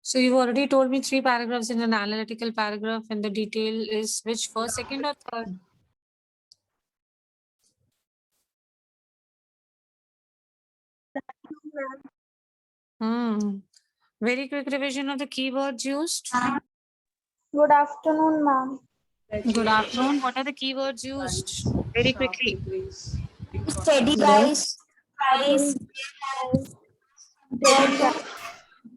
So you've already told me 3 paragraphs in an analytical paragraph, and the detail is which, first, second, or third? Very quick revision of the keywords used. Good afternoon, ma'am. Good afternoon. What are the keywords used? Very quickly. Steady rise, rise,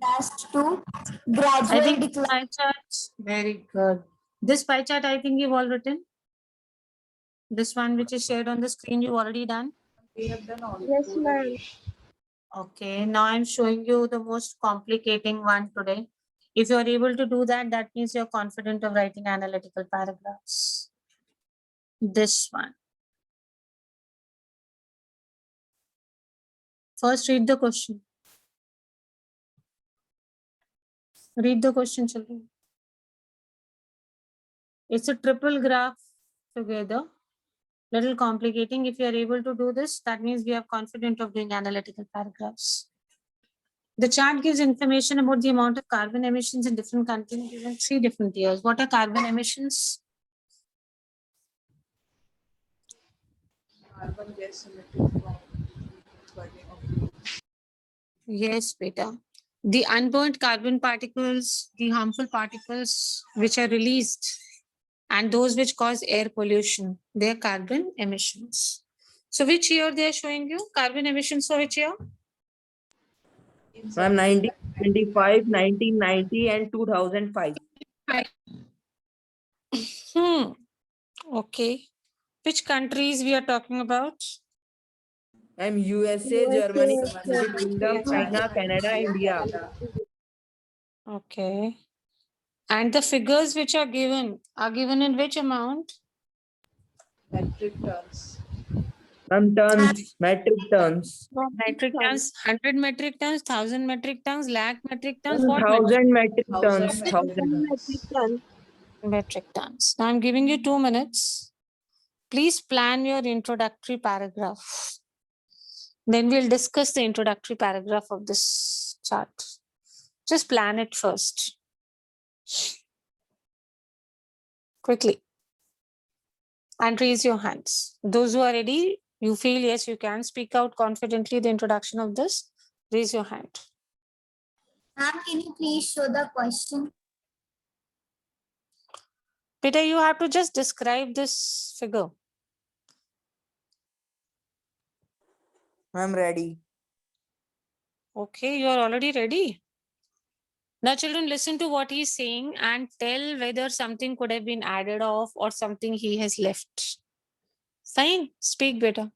dash to I gradual think decline. pie charts. Very good. This pie chart, I think you've all written. This one which is shared on the screen, you've already done. Yes, ma'am. Okay, now I'm showing you the most complicating one today. If you're able to do that, that means you're confident of writing analytical paragraphs. This one. First, read the question. Read the question, children. It's a triple graph together. Little complicating. If you are able to do this, that means we are confident of doing analytical paragraphs. The chart gives information about the amount of carbon emissions in different countries given 3 different years. What are carbon emissions? Carbon gas emitted from burning of Yes, beta. The unburnt carbon particles, the harmful particles which are released, and those which cause air pollution, they are carbon emissions. So which year they are showing you? Carbon emissions for which year? From 1925, 1990, and 2005. Okay. Which countries we are talking about? USA, Germany, USA, United Kingdom, China, Canada, India. Okay. And the figures which are given in which amount? metric tons. From tons, metric tons. Metric tons, 100 metric tons, 1000 metric tons, lakh metric tons, what 1000 metric tons. 1000 1000. metric tons? Now I'm giving you 2 minutes. Please plan your introductory paragraph. Then we'll discuss the introductory paragraph of this chart. Just plan it first. Quickly. And raise your hands. Those who are ready, you feel yes, you can speak out confidently the introduction of this. Raise your hand. Ma'am, can you please show the question? Peter, you have to just describe this figure. I'm ready. Okay, you are already ready. Now, children, listen to what he is saying and tell whether something could have been added off or something he has left. Fine, speak better.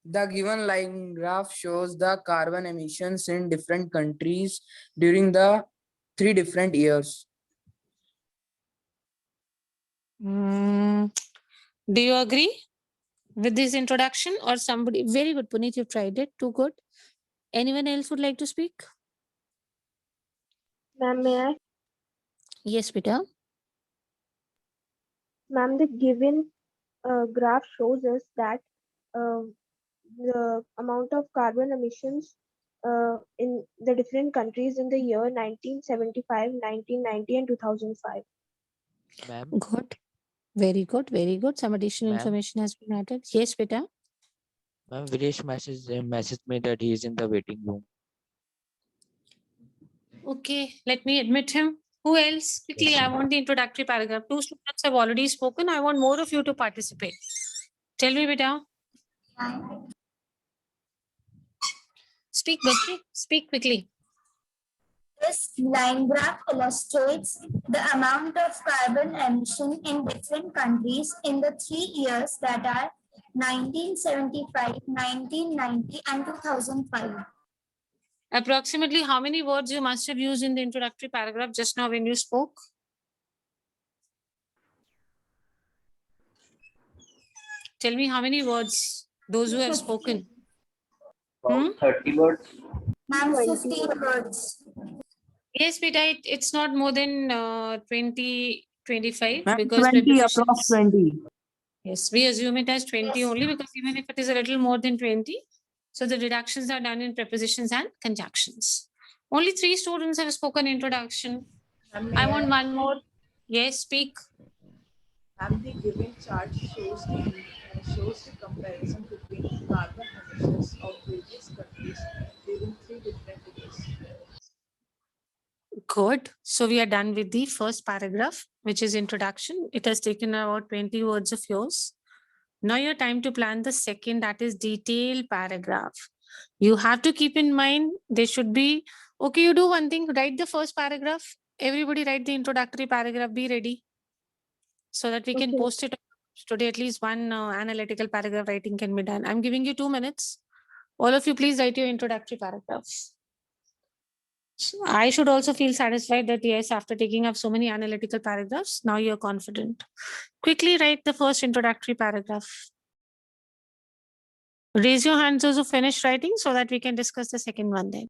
The given line graph shows the carbon emissions in different countries during the 3 different years. Do you agree with this introduction or somebody? Very good, Puneet, you tried it. Too good. Anyone else would like to speak? Ma'am, may I? Yes, Peter. Ma'am, the given graph shows us that the amount of carbon emissions in the different countries in the year 1975, 1990, and 2005. Ma'am, Good. Very good. Very good. Some additional Ma'am? information has been added. Yes, Peter. ma'am, Viresh messaged me that he is in the waiting room. Okay, let me admit him. Who else? Quickly, I want the introductory paragraph. 2 students have already spoken. I want more of you to participate. Tell me, Beta. Speak, Bachchi. Speak quickly. This line graph illustrates the amount of carbon emission in different countries in the 3 years that are 1975, 1990, and 2005. Approximately how many words you must have used in the introductory paragraph just now when you spoke? Tell me how many words those who have spoken. 30 words. Ma'am, 15 words. Yes, Beta, it's not more than 20, 25 Ma'am, because 20, approx prepositions. 20. Yes, we assume it as 20 only because even if it is a little more than 20, So the reductions are done in prepositions and conjunctions. Only 3 students have spoken introduction. I want one more. Yes, speak. And the given chart shows the comparison between carbon emissions of various countries during 3 different years. Good. So we are done with the first paragraph, which is introduction. It has taken about 20 words of yours. Now your time to plan the second, that is detailed paragraph. You have to keep in mind, they should be, okay, you do one thing, write the first paragraph. Everybody write the introductory paragraph, be ready. So that we can Okay. post it today, at least one analytical paragraph writing can be done. I'm giving you 2 minutes. All of you, please write your introductory paragraphs. I should also feel satisfied that yes, after taking up so many analytical paragraphs, now you're confident. Quickly write the first introductory paragraph. Raise your hands those who finished writing so that we can discuss the second one then.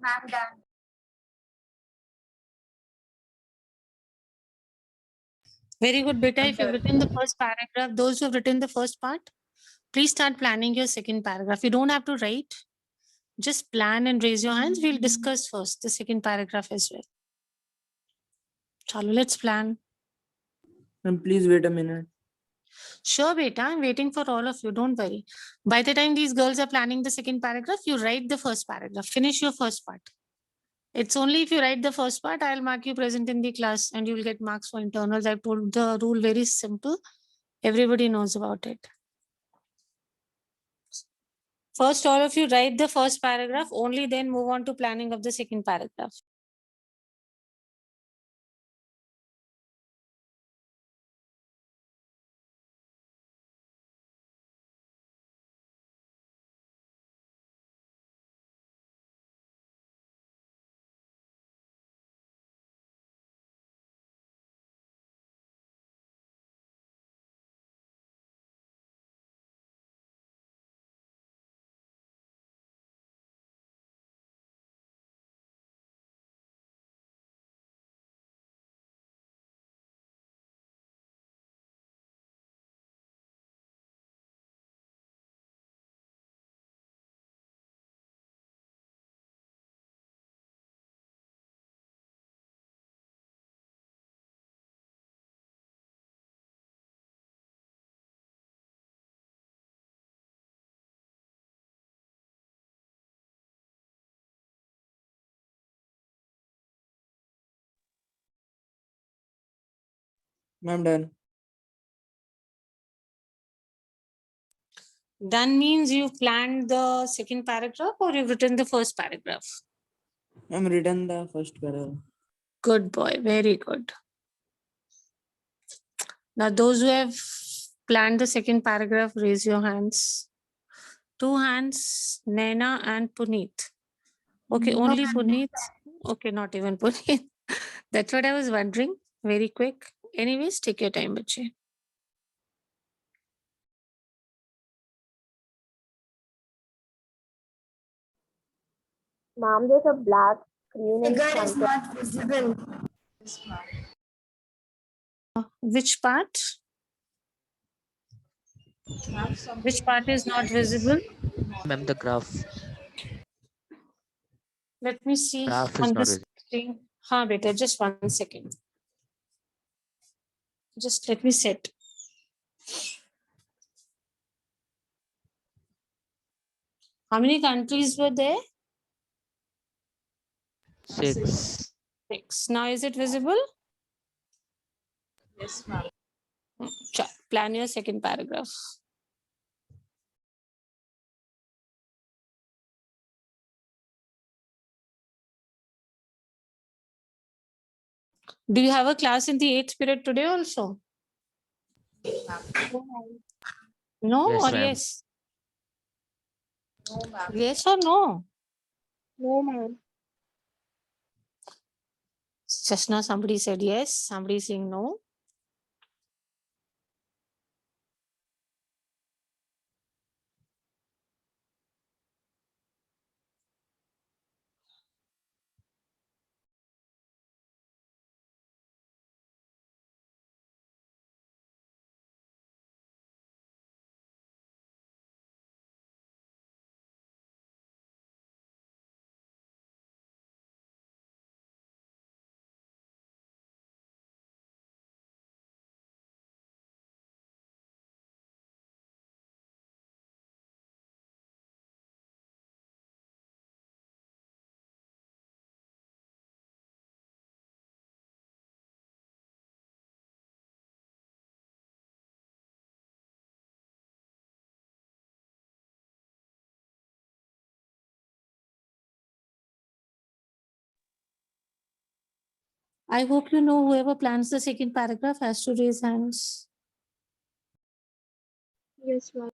Ma'am, done. Very good, beta. If you've written the first paragraph, those who have written the first part, please start planning your second paragraph. You don't have to write. Just plan and raise your hands. We'll discuss first the second paragraph as well. Chalo, let's plan. And please wait a minute. Sure, beta. I'm waiting for all of you. Don't worry. By the time these girls are planning the second paragraph, you write the first paragraph. Finish your first part. It's only if you write the first part, I'll mark you present in the class and you will get marks for internals. I've told the rule very simple. Everybody knows about it. First, all of you write the first paragraph, only then move on to planning of the second paragraph. I'm done. Done means you've planned the second paragraph or you've written the first paragraph. I'm written the first paragraph. Good boy, very good. Now, those who have planned the second paragraph, raise your hands. 2 hands, Naina and Puneet. Okay, only Puneet. Okay, not even Puneet. That's what I was wondering. Very quick. Anyways, take your time, Bache. Ma'am, there's a black screen in Figure is front of not visible. Yes, ma'am. Which part? Have something Which part is not that is visible? Ma'am, the graph Let me see graph is on not the visible. screen. Ha, beta, just 1 second. Just let me set. How many countries were there? 6. 6. Now, is it visible? Yes, ma'am. Plan your second paragraph. Do you have a class in the 8th period today also? No, ma'am. No Yes, or ma'am. yes? No, ma'am. Yes or no? No, ma'am. Just now somebody said yes, somebody is saying no. I hope you know whoever plans the second paragraph has to raise hands. Yes, ma'am.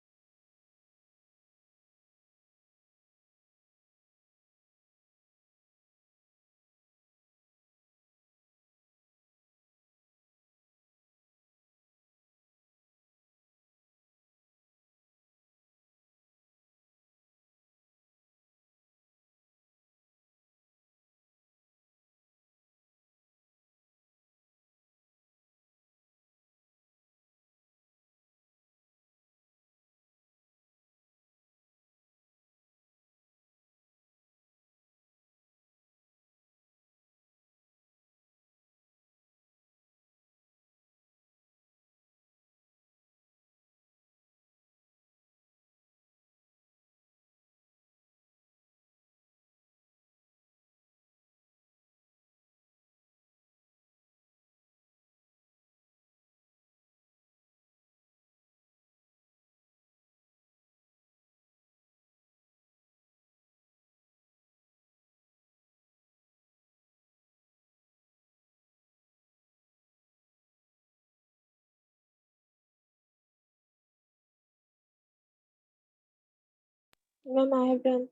Ma'am, I have done.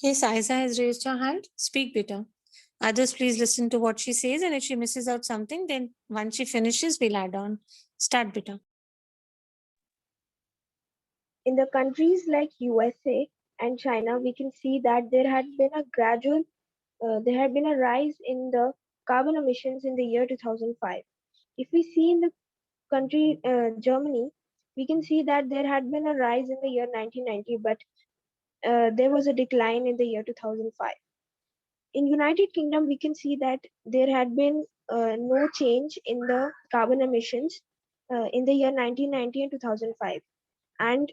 Yes, Isa has raised her hand. Speak, beta. Others, please listen to what she says, and if she misses out something, then once she finishes, we'll add on. Start, beta. In the countries like USA and China, we can see that there had been a rise in the carbon emissions in the year 2005. If we see in the country Germany, we can see that there had been a rise in the year 1990, but there was a decline in the year 2005. In United Kingdom, we can see that there had been no change in the carbon emissions in the year 1990 and 2005. And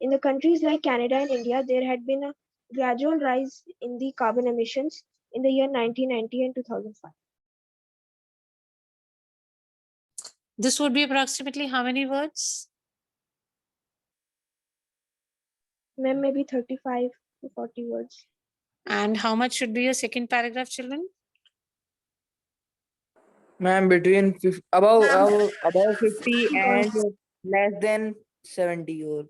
in the countries like Canada and India, there had been a gradual rise in the carbon emissions in the year 1990 and 2005. This would be approximately how many words? Ma'am, maybe 35 to 40 words. And how much should be your second paragraph, children? Ma'am, between above 50 50 and words. less than 70 or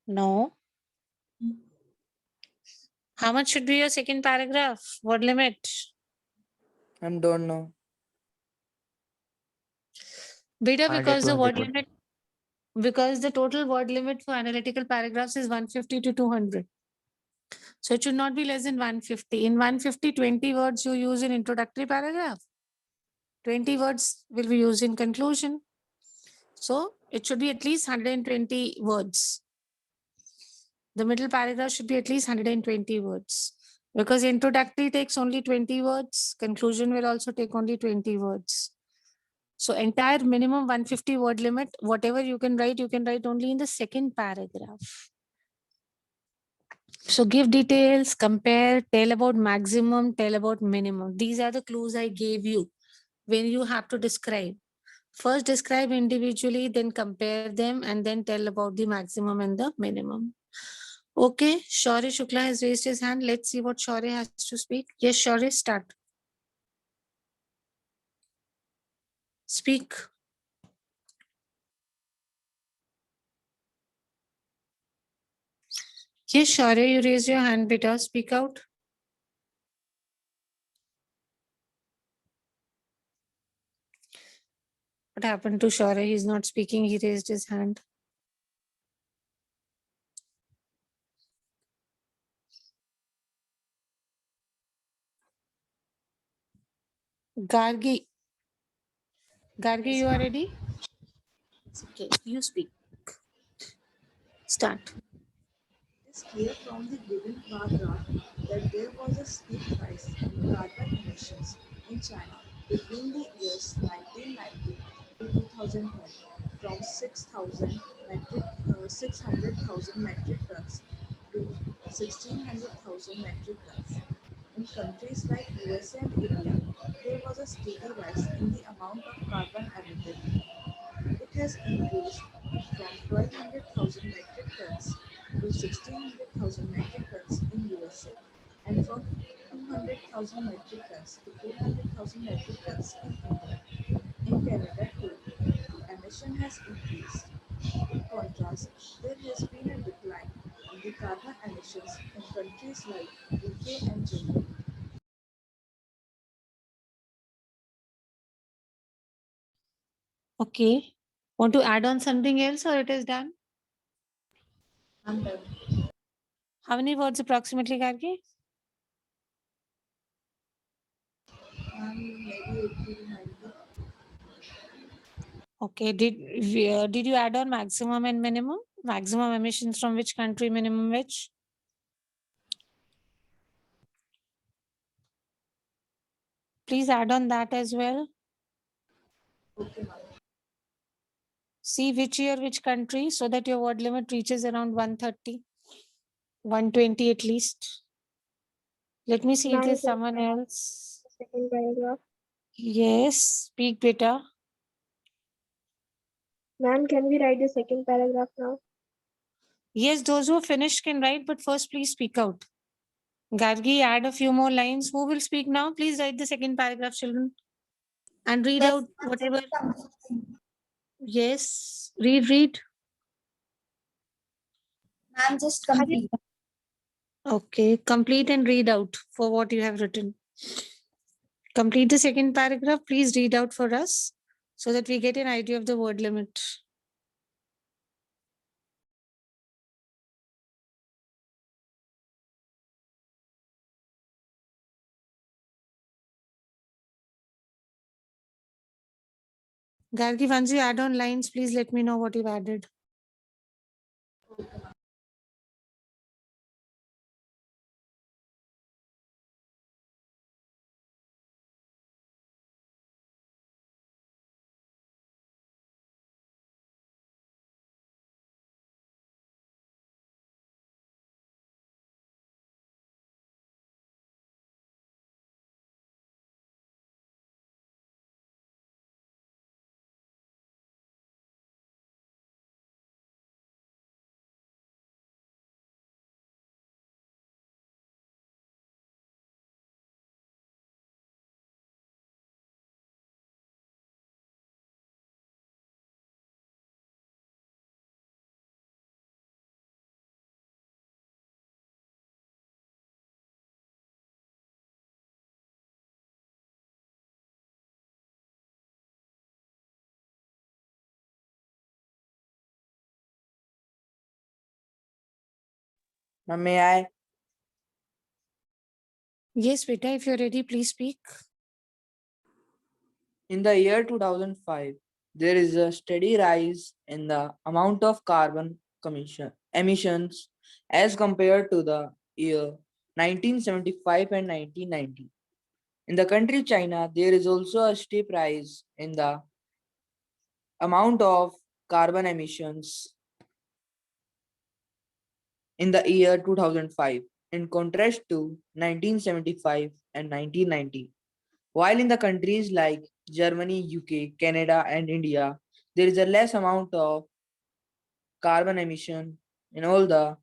No. How much should be your second paragraph? Word limit? I don't know. Beta, 100 because to the word 120. limit, because the total word limit for analytical paragraphs is 150 to 200. So it should not be less than 150. In 150, 20 words you use in introductory paragraph. 20 words will be used in conclusion. So it should be at least 120 words. The middle paragraph should be at least 120 words. Because introductory takes only 20 words. Conclusion will also take only 20 words. So entire minimum 150 word limit, whatever you can write only in the second paragraph. So give details, compare, tell about maximum, tell about minimum. These are the clues I gave you when you have to describe. First describe individually, then compare them, and then tell about the maximum and the minimum. Okay, Shaurya Shukla has raised his hand. Let's see what Shaurya has to speak. Yes, Shaurya, start. Speak. Yes, Shaurya, you raised your hand, beta. Speak out. What happened to Shaurya? He's not speaking. He raised his hand. Gargi. Gargi, you are ready? Okay, you speak. Start. It is clear from the given bar graph that there was a steep rise in carbon emissions in China between the years 1990 to 2010 from 600,000 metric tons to 1,600,000 metric tons. In countries like USA and India, there was a steady rise in the amount of carbon emitted. It has increased from 1,200,000 metric tons to 1,600,000 metric tons in USA and from 200,000 metric tons to 400,000 metric tons in India. In Canada too, the emission has increased. In contrast, there has been a decline in the carbon emissions in countries like UK and Germany. Okay. Want to add on something else or it is done? And How many words approximately, Gargi? maybe 80 to 90. Okay. Did you add on maximum and minimum? Maximum emissions from which country, minimum which? Please add on that as well. Okay, ma'am. See which year, which country, so that your word limit reaches around 130, 120 at least. Let me see if Ma'am, there's can someone else. the second paragraph. Yes, speak, beta. Ma'am, can we write the second paragraph now? Yes, those who are finished can write, but first please speak out. Gargi, add a few more lines. Who will speak now? Please write the second paragraph, children. And read Yes, out whatever. completing. Yes, read. Ma'am, just complete. Okay, complete and read out for what you have written. Complete the second paragraph. Please read out for us so that we get an idea of the word limit. Gargi, once you add on lines, please let me know what you've added. Now, may I? Yes, beta, if you're ready, please speak. In the year 2005, there is a steady rise in the amount of carbon emissions as compared to the year 1975 and 1990. In the country China, there is also a steep rise in the amount of carbon emissions in the year 2005 in contrast to 1975 and 1990. While in the countries like Germany, UK, Canada, and India, there is a less amount of carbon emission in all the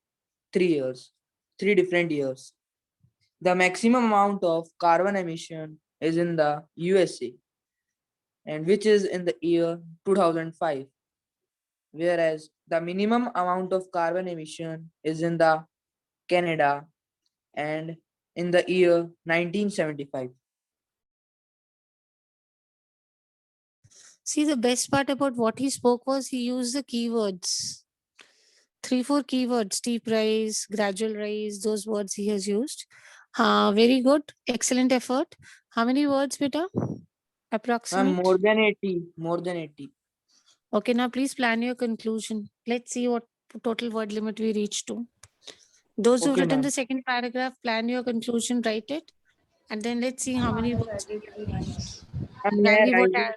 3 years, 3 different years. The maximum amount of carbon emission is in the USA, and which is in the year 2005, whereas the minimum amount of carbon emission is in the Canada and in the year 1975. See, the best part about what he spoke was he used the keywords. 3, 4 keywords, steep rise, gradual rise, those words he has used. Very good. Excellent effort. How many words, beta? Approximate. More than 80, more than 80. Okay, now please plan your conclusion. Let's see what total word limit we reach to. Those who've Okay, written ma'am. the second paragraph, plan your conclusion, write it. And then let's see how many I have words we added have the reached. lines. May I Gargi, what write it?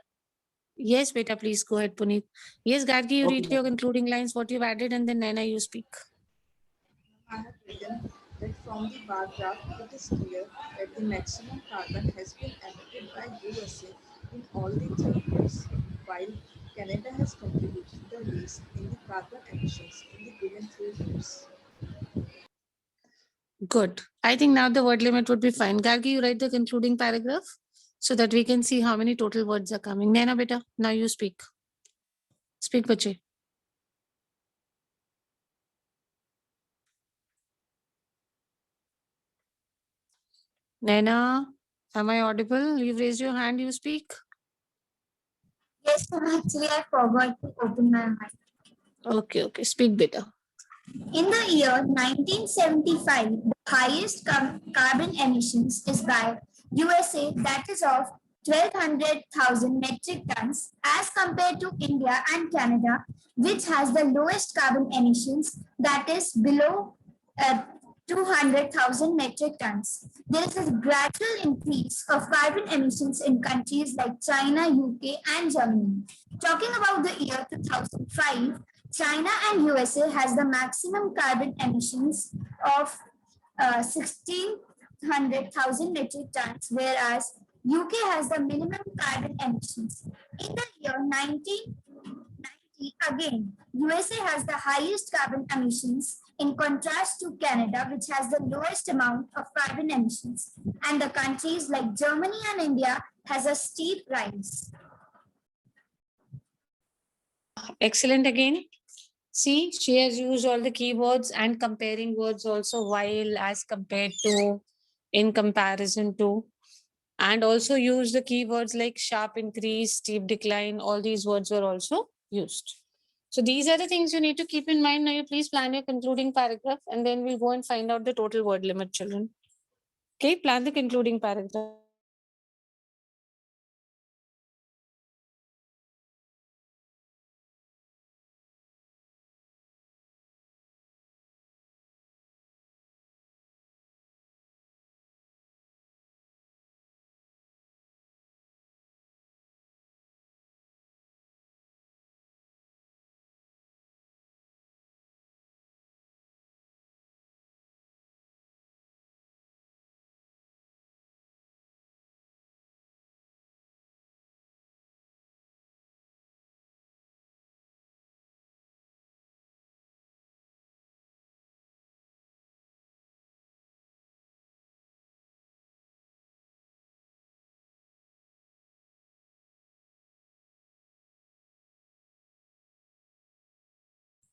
yes, beta, please go ahead, Puneet. Yes, Gargi, you Okay, read your ma'am. concluding lines, what you've added, and then Naina, you speak. I have written that from the bar graph it is clear that the maximum carbon has been emitted by USA in all the 3 years, while Canada has contributed the least in the carbon emissions in the given 3 years. Good. I think now the word limit would be fine. Gargi, you write the concluding paragraph so that we can see how many total words are coming. Naina, beta, now you speak. Speak, bache. Naina, am I audible? You've raised your hand, you speak. Yes, ma'am, actually I forgot to open my mic. Okay, speak, beta. In the year 1975, the highest carbon emissions is by USA, that is of 1,200,000 metric tons, as compared to India and Canada, which has the lowest carbon emissions, that is below 200,000 metric tons. There is a gradual increase of carbon emissions in countries like China, UK, and Germany. Talking about the year 2005, China and USA has the maximum carbon emissions of 1,600,000 metric tons, whereas UK has the minimum carbon emissions. In the year 1990, again, USA has the highest carbon emissions in contrast to Canada, which has the lowest amount of carbon emissions. And the countries like Germany and India has a steep rise. Excellent again. See, she has used all the keywords and comparing words also, while, as compared to, in comparison to, and also use the keywords like sharp increase, steep decline. All these words were also used. So these are the things you need to keep in mind. Now you please plan your concluding paragraph and then we'll go and find out the total word limit, children. Okay, plan the concluding paragraph.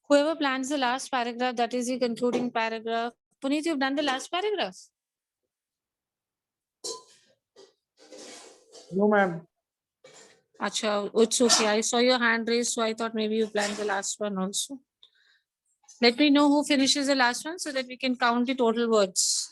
Whoever plans the last paragraph, that is the concluding paragraph. Puneet, you've done the last paragraph. No, ma'am. Acha, it's okay. I saw your hand raised, so I thought maybe you planned the last one also. Let me know who finishes the last one so that we can count the total words.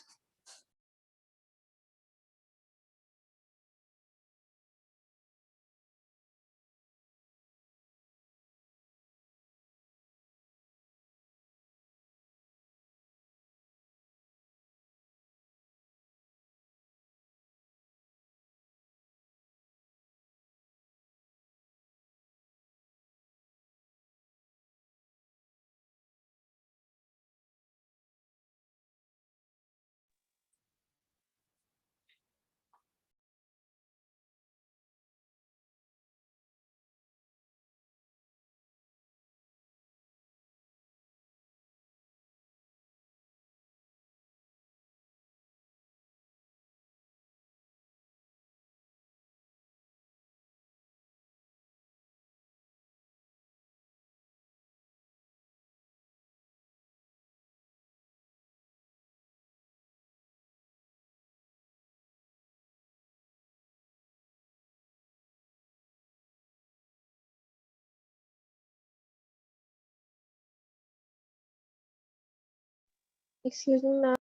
Excuse me, ma'am.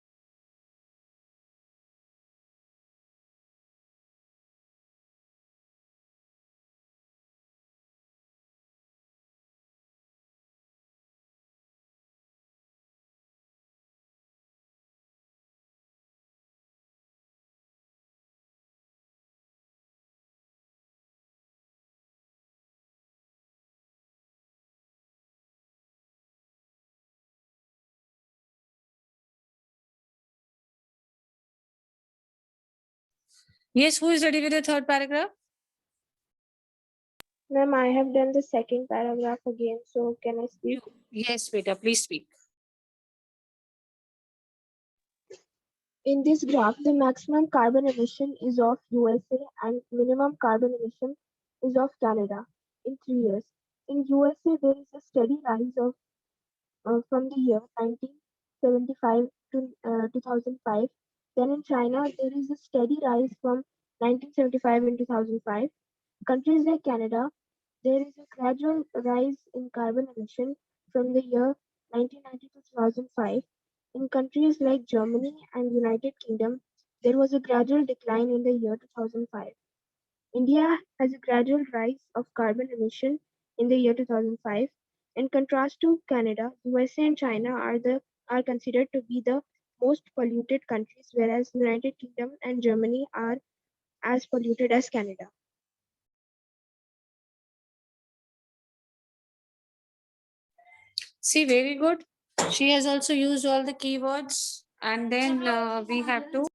Yes, who is ready with the third paragraph? Ma'am, I have done the second paragraph again, so can I speak? Yes, Beta, please speak. In this graph, the maximum carbon emission is of USA and minimum carbon emission is of Canada in 3 years. In USA, there is a steady rise of from the year 1975 to 2005. Then in China, there is a steady rise from 1975 and 2005. Countries like Canada, there is a gradual rise in carbon emission from the year 1990 to 2005. In countries like Germany and United Kingdom, there was a gradual decline in the year 2005. India has a gradual rise of carbon emission in the year 2005. In contrast to Canada, USA and China are considered to be the most polluted countries, whereas United Kingdom and Germany are as polluted as Canada. See, very good. She has also used all the keywords, and then we have to.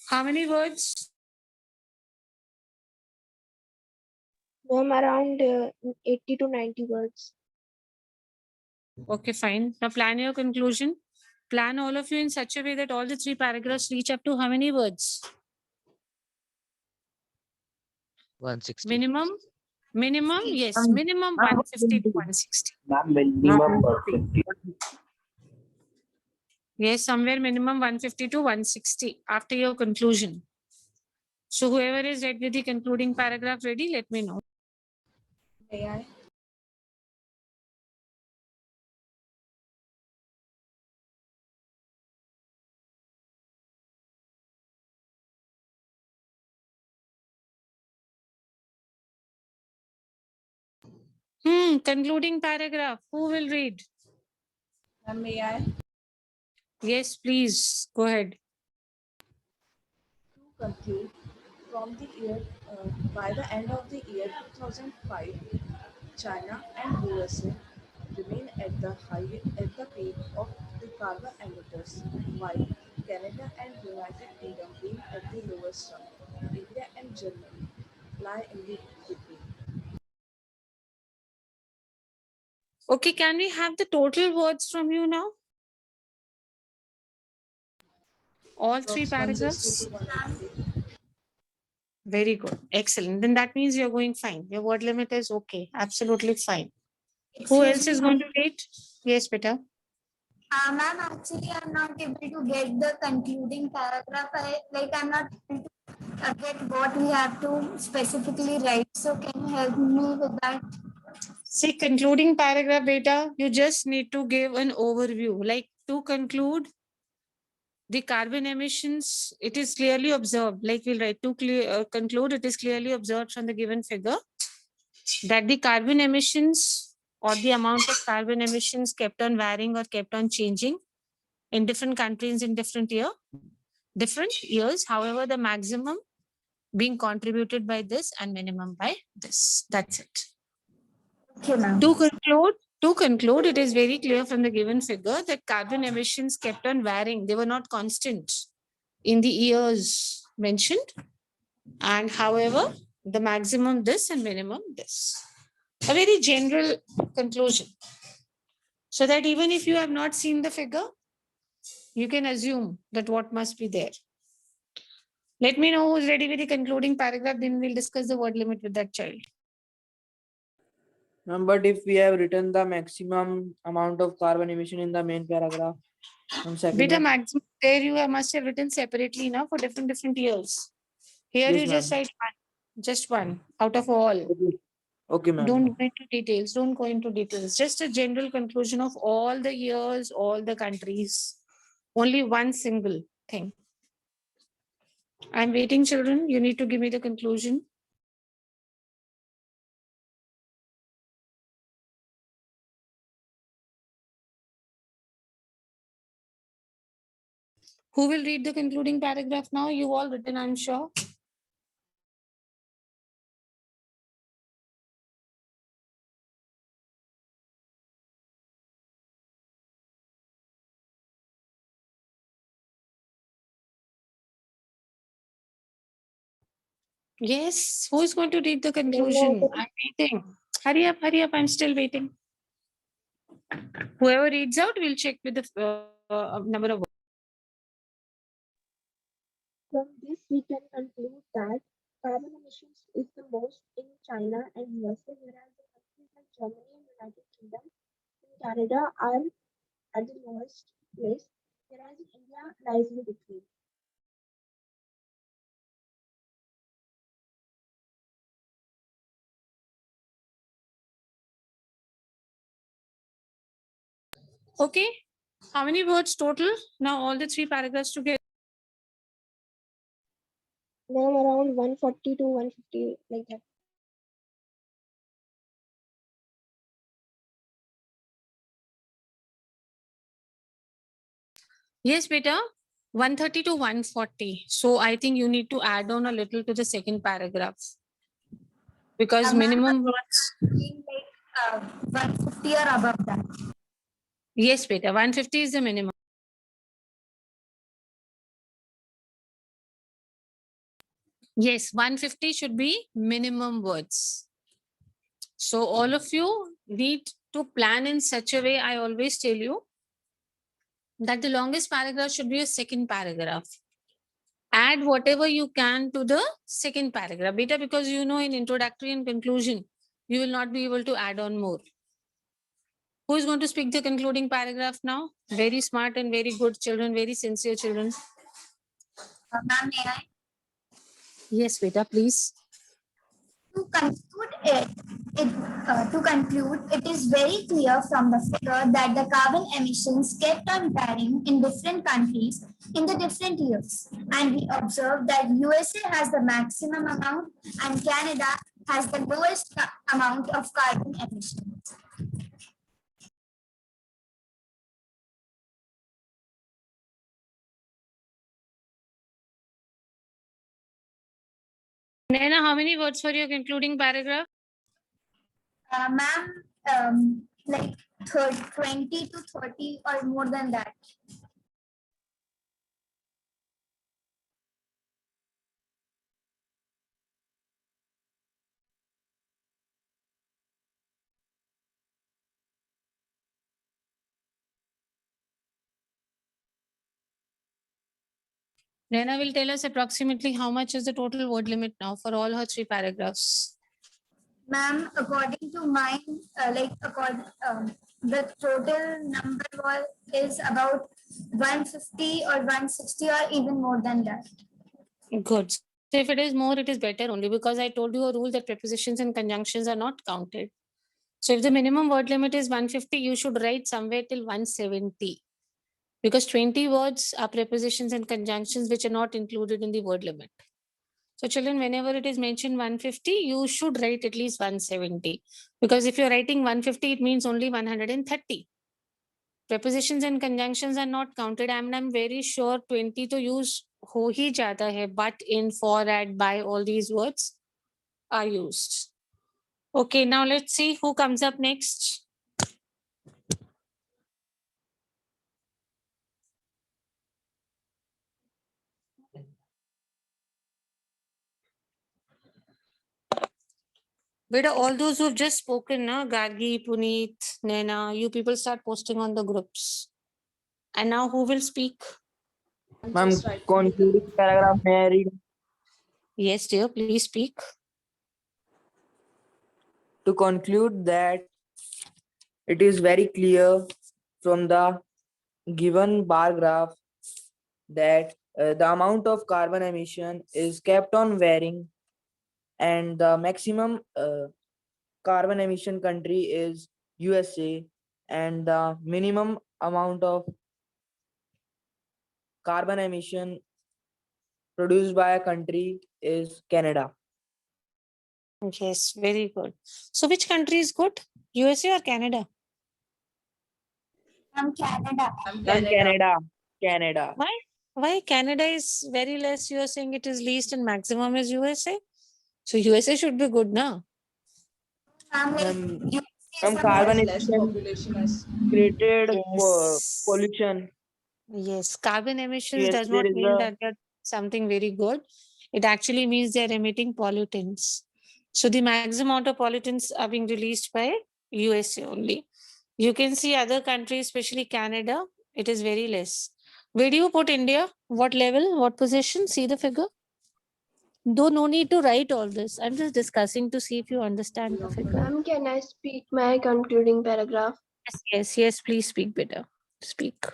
How many words? Ma'am, around 80 to 90 words. Okay, fine. Now plan your conclusion. Plan all of you in such a way that all the three paragraphs reach up to how many words? 160. Minimum, yes, minimum 150 to 160. Ma'am, minimum 150. Yes, somewhere minimum 150 to 160 after your conclusion. So whoever is ready with the concluding paragraph ready, let me know. May I? Concluding paragraph. Who will read? May I? Yes, please. Go ahead. To conclude, from the year by the end of the year 2005, China and USA remain at the peak of the carbon emitters, while Canada and United Kingdom being at the lowest run. India and Germany lie in the between. Okay, can we have the total words from you now? All three Approx 160 paragraphs? to 180. Very good. Excellent. Then that means you're going fine. Your word limit is okay. Absolutely fine. Who else is going to read? Yes, Peter. Ma'am, actually, I'm not able to get the concluding paragraph. I'm not able to get what we have to specifically write. So, can you help me with that? See, concluding paragraph, Beta, you just need to give an overview. Like to conclude, the carbon emissions, it is clearly observed, like we'll write to conclude, it is clearly observed from the given figure that the carbon emissions or the amount of carbon emissions kept on varying or kept on changing in different countries in different years. However, the maximum being contributed by this and minimum by this. That's it. Okay, ma'am. To conclude, it is very clear from the given figure that carbon emissions kept on varying. They were not constant in the years mentioned. And however, the maximum this and minimum this. A very general conclusion. So that even if you have not seen the figure, You can assume that what must be there. Let me know who's ready with the concluding paragraph, then we'll discuss the word limit with that child. But if we have written the maximum amount of carbon emission in the main paragraph on second Beta one. maximum, there you must have written separately now for different years. Here Yes, you just ma'am. write one, just one out of all. Okay. Okay, ma'am. Don't go into details. Don't go into details. Just a general conclusion of all the years, all the countries. Only one single thing. I'm waiting, children. You need to give me the conclusion. Who will read the concluding paragraph now? You all written, I'm sure. Yes. Who is going to read the conclusion? I'm waiting. Hurry up. I'm still waiting. Whoever reads out, we'll check with the number of. From this, we can conclude that carbon emissions is the most in China and USA, whereas the countries like Germany and United Kingdom and Canada are at the lowest place, whereas India lies in between. Okay. How many words total? Now all the three paragraphs together. Now around 140 to 150, like that. Yes, beta. 130 to 140. So I think you need to add on a little to the second paragraph. Because Ma'am, minimum words. like 150 or above that. Yes, beta. 150 is the minimum. Yes, 150 should be minimum words. So all of you need to plan in such a way. I always tell you that the longest paragraph should be a second paragraph. Add whatever you can to the second paragraph, beta, because you know in introductory and conclusion, you will not be able to add on more. Who is going to speak the concluding paragraph now? Very smart and very good children, very sincere children. Ma'am, may I? Yes, beta, please. To conclude it is very clear from the figure that the carbon emissions kept on varying in different countries in the different years. And we observe that USA has the maximum amount and Canada has the lowest amount of carbon emissions. Naina, how many words for your concluding paragraph? Ma'am, like 20 to 30 or more than that. Naina will tell us approximately how much is the total word limit now for all her three paragraphs. Ma'am, according to mine, the total number is about 150 or 160 or even more than that. Good. So if it is more, it is better only because I told you a rule that prepositions and conjunctions are not counted. So if the minimum word limit is 150, you should write somewhere till 170. Because 20 words are prepositions and conjunctions which are not included in the word limit. So children, whenever it is mentioned 150, you should write at least 170. Because if you're writing 150, it means only 130. Prepositions and conjunctions are not counted. I'm very sure 20 to use ho hi jata hai, but, in, for, at, by, all these words are used. Okay, now let's see who comes up next. Beta, all those who've just spoken, na, Gargi, Puneet, Naina, you people start posting on the groups. And now who will speak? I'm Ma'am, just writing the concluding paragraph, may I read? Yes, dear, please speak. To conclude that it is very clear from the given bar graph that the amount of carbon emission is kept on varying, and the maximum carbon emission country is USA, and the minimum amount of carbon emission produced by a country is Canada. Yes, very good. So which country is good? USA or Canada? From Canada. I'm And Canada. Canada. Why? Why Canada is very less? You are saying it is least and maximum is USA. So USA should be good now. Like, Um, USA is Some the carbon Has less emission population as created for Yes. pollution. Yes, carbon emissions Yes, does there not is mean a that they're something very good. It actually means they're emitting pollutants. So the maximum amount of pollutants are being released by USA only. You can see other countries, especially Canada, it is very less. Where do you put India? What level? What position? See the figure? Though no need to write all this. I'm just discussing to see if you understand the figure. Ma'am, can I speak my concluding paragraph? Yes, please speak better. Speak.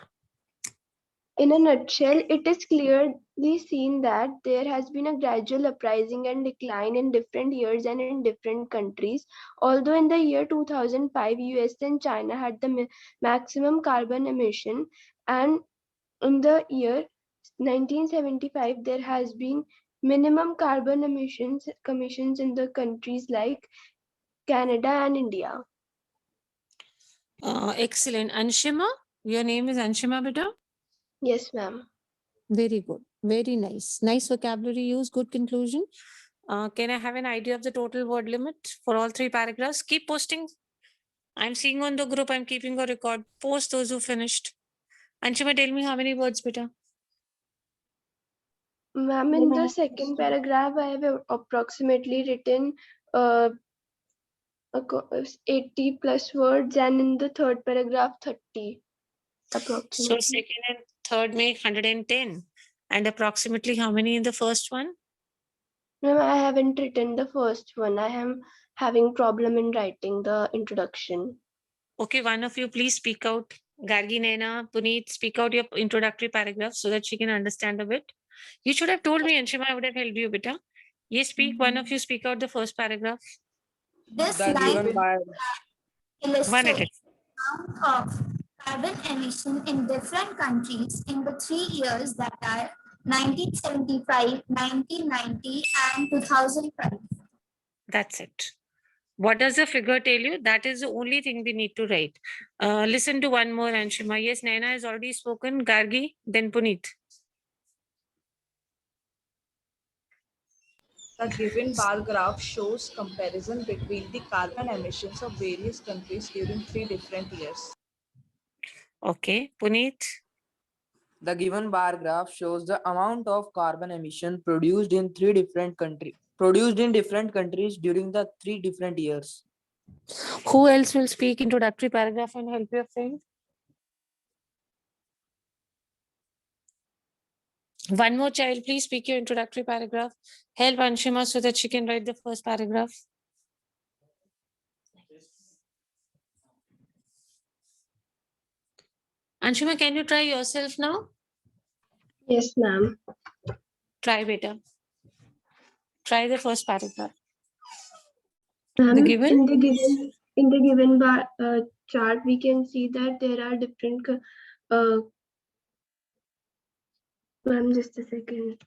In a nutshell, it is clearly seen that there has been a gradual uprising and decline in different years and in different countries. Although in the year 2005, US and China had the maximum carbon emission, and in the year 1975, there has been minimum carbon emissions commissions in the countries like Canada and India. Excellent. Anshima, your name is Anshima, beta? Yes, ma'am. Very good. Very nice. Nice vocabulary use. Good conclusion. Can I have an idea of the total word limit for all 3 paragraphs? Keep posting. I'm seeing on the group, I'm keeping a record. Post those who finished. Anshima, tell me how many words, beta? Ma'am, in the second paragraph, I have approximately written 80 plus words, and in the third paragraph, 30 So approximately. second and third make 110. And approximately how many in the first one? Ma'am, I haven't written the first one. I am having problem in writing the introduction. Okay, one of you please speak out. Gargi, Naina, Puneet, speak out your introductory paragraph so that she can understand a bit. You should have told me, Anshima, I would have helped you, beta. Yes, speak. One of you speak out the first paragraph. This the line given bar. One at a illustrates the amount of carbon emission in different countries in the 3 years that are 1975, 1990, and 2005. That's it. What does the figure tell you? That is the only thing we need to write. Listen to one more, Anshima. Yes, Naina has already spoken. Gargi, then Puneet. the given bar graph shows comparison between the carbon emissions of various countries during 3 different years. Okay, Puneet. The given bar graph shows the amount of carbon emission produced in different countries during the 3 different years. Who else will speak introductory paragraph and help your friend? One more child, please speak your introductory paragraph. Help Anshima so that she can write the first paragraph. Anshima, can you try yourself now? Yes, ma'am. Try beta. Try the first paragraph. Ma'am, given? in the given bar, chart, we can see that there are different. Ma'am, just a second.